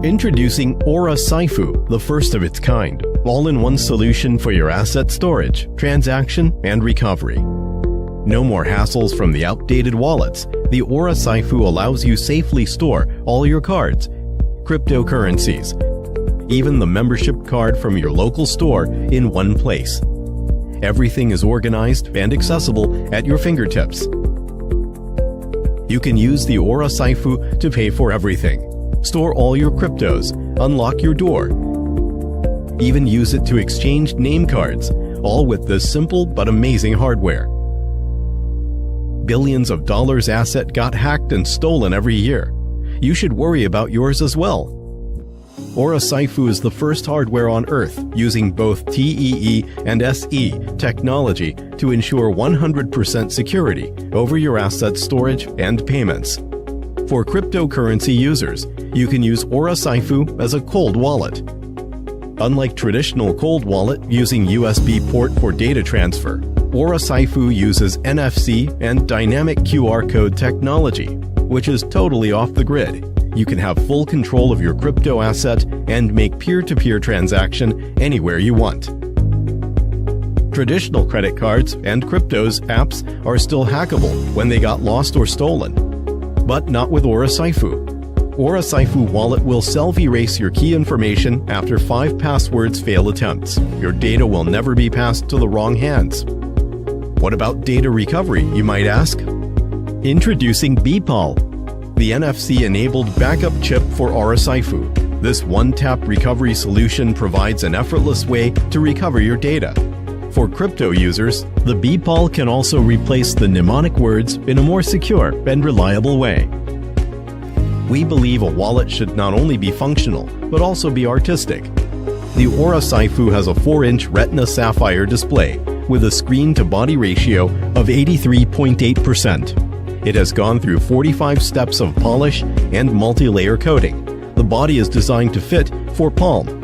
Introducing Aura Saifu, the first of its kind, all-in-one solution for your asset storage, transaction, and recovery. No more hassles from the outdated wallets. The Aura Saifu allows you safely store all your cards, cryptocurrencies, even the membership card from your local store in one place. Everything is organized and accessible at your fingertips. You can use the Aura Saifu to pay for everything. Store all your cryptos, unlock your door, even use it to exchange name cards, all with this simple but amazing hardware. Billions of dollars asset got hacked and stolen every year. You should worry about yours as well. Aura Saifu is the first hardware on Earth using both TEE and SE technology to ensure 100% security over your asset storage and payments. For cryptocurrency users, you can use Aura Saifu as a cold wallet. Unlike traditional cold wallet using USB port for data transfer, Aura Saifu uses NFC and dynamic QR code technology, which is totally off the grid. You can have full control of your crypto asset and make peer-to-peer transaction anywhere you want. Traditional credit cards and cryptos apps are still hackable when they got lost or stolen, but not with Aura Saifu. Aura Saifu wallet will self-erase your key information after 5 passwords fail attempts. Your data will never be passed to the wrong hands. What about data recovery, you might ask? Introducing BPAL, the NFC-enabled backup chip for Aura Saifu. This one-tap recovery solution provides an effortless way to recover your data. For crypto users, the BPAL can also replace the mnemonic words in a more secure and reliable way. We believe a wallet should not only be functional, but also be artistic. The Aura Saifu has a 4-inch Retina Sapphire display with a screen-to-body ratio of 83.8%. It has gone through 45 steps of polish and multi-layer coating. The body is designed to fit for palm.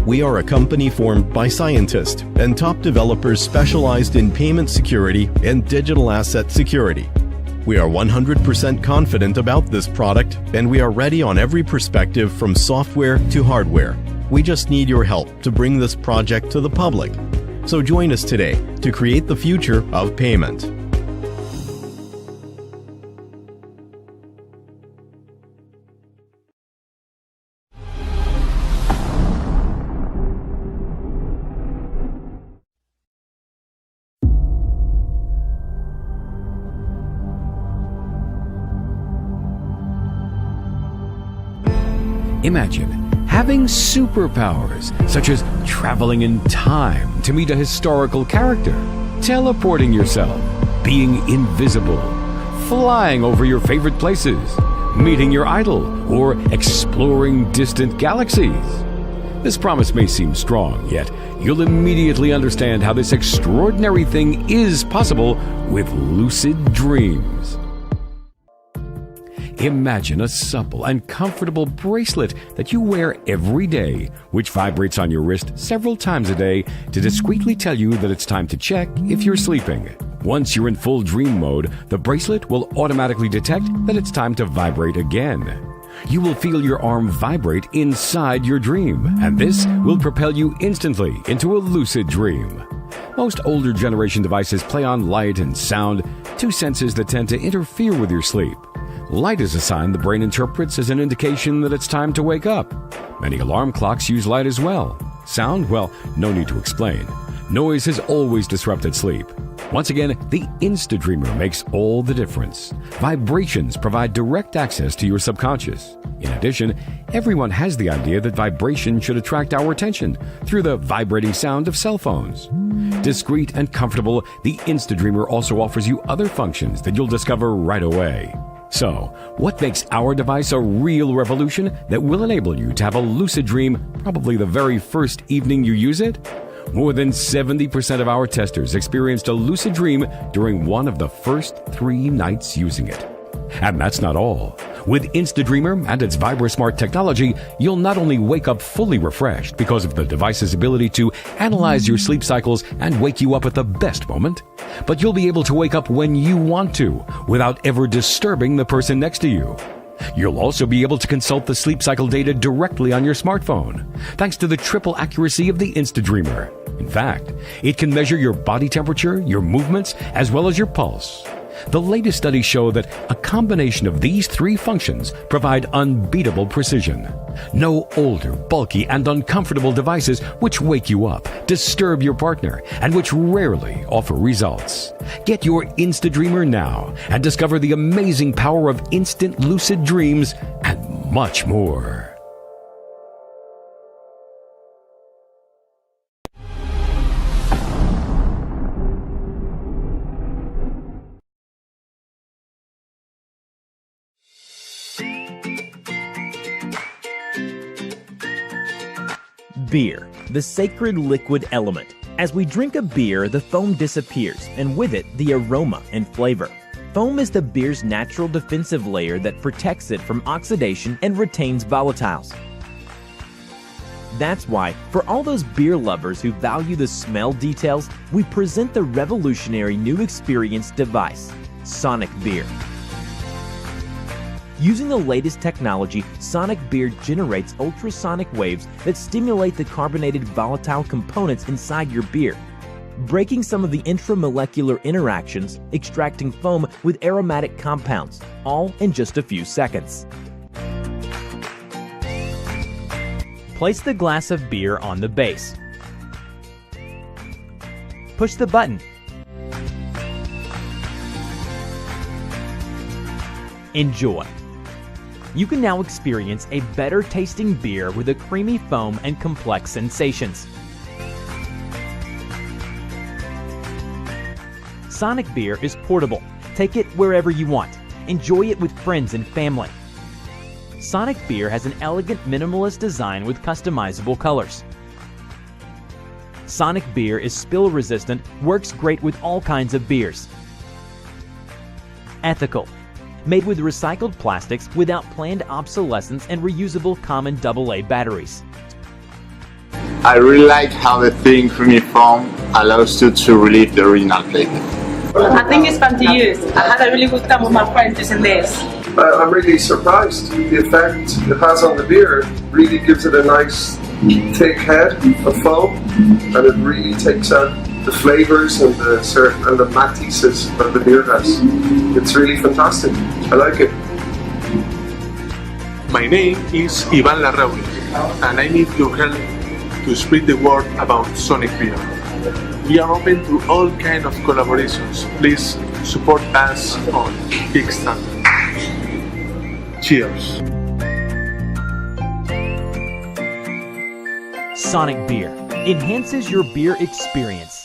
We are a company formed by scientists and top developers specialized in payment security and digital asset security. We are 100% confident about this product, and we are ready on every perspective from software to hardware. We just need your help to bring this project to the public. So join us today to create the future of payment. Imagine having superpowers, such as traveling in time to meet a historical character, teleporting yourself, being invisible, flying over your favorite places, meeting your idol, or exploring distant galaxies. This promise may seem strong, yet you'll immediately understand how this extraordinary thing is possible with lucid dreams. Imagine a supple and comfortable bracelet that you wear every day, which vibrates on your wrist several times a day to discreetly tell you that it's time to check if you're sleeping. Once you're in full dream mode, the bracelet will automatically detect that it's time to vibrate again. You will feel your arm vibrate inside your dream, and this will propel you instantly into a lucid dream. Most older generation devices play on light and sound, two senses that tend to interfere with your sleep. Light is a sign the brain interprets as an indication that it's time to wake up. Many alarm clocks use light as well. Sound? Well, no need to explain. Noise has always disrupted sleep. Once again, the Insta-Dreamer makes all the difference. Vibrations provide direct access to your subconscious. In addition, everyone has the idea that vibration should attract our attention through the vibrating sound of cell phones. Discreet and comfortable, the Insta-Dreamer also offers you other functions that you'll discover right away. So, what makes our device a real revolution that will enable you to have a lucid dream probably the very first evening you use it? More than 70% of our testers experienced a lucid dream during one of the first 3 nights using it. And that's not all. With Insta-Dreamer and its VibraSmart technology, you'll not only wake up fully refreshed because of the device's ability to analyze your sleep cycles and wake you up at the best moment, but you'll be able to wake up when you want to without ever disturbing the person next to you. You'll also be able to consult the sleep cycle data directly on your smartphone, thanks to the triple accuracy of the InstaDreamer. In fact, it can measure your body temperature, your movements, as well as your pulse. The latest studies show that a combination of these three functions provide unbeatable precision. No older, bulky, and uncomfortable devices which wake you up, disturb your partner, and which rarely offer results. Get your InstaDreamer now and discover the amazing power of instant lucid dreams and much more. Beer, the sacred liquid element. As we drink a beer, the foam disappears, and with it, the aroma and flavor. Foam is the beer's natural defensive layer that protects it from oxidation and retains volatiles. That's why, for all those beer lovers who value the smell details, we present the revolutionary new experience device, Sonic Beer. Using the latest technology, Sonic Beer generates ultrasonic waves that stimulate the carbonated volatile components inside your beer, breaking some of the intramolecular interactions, extracting foam with aromatic compounds, all in just a few seconds. Place the glass of beer on the base. Push the button. Enjoy. You can now experience a better tasting beer with a creamy foam and complex sensations. Sonic Beer is portable. Take it wherever you want. Enjoy it with friends and family. Sonic Beer has an elegant minimalist design with customizable colors. Sonic Beer is spill resistant, works great with all kinds of beers. Ethical. Made with recycled plastics without planned obsolescence and reusable common AA batteries. I really like how the thin creamy foam allows you to relieve the original flavor. I think it's fun to use. I had a really good time with my friends using this. I'm really surprised. The effect it has on the beer really gives it a nice thick head of foam, and it really takes out the flavors and the matices that the beer has. It's really fantastic. I like it. My name is Ivan Larrauri, and I need your help to spread the word about Sonic Beer. We are open to all kinds of collaborations. Please support us on Kickstarter. Cheers. Sonic Beer enhances your beer experience.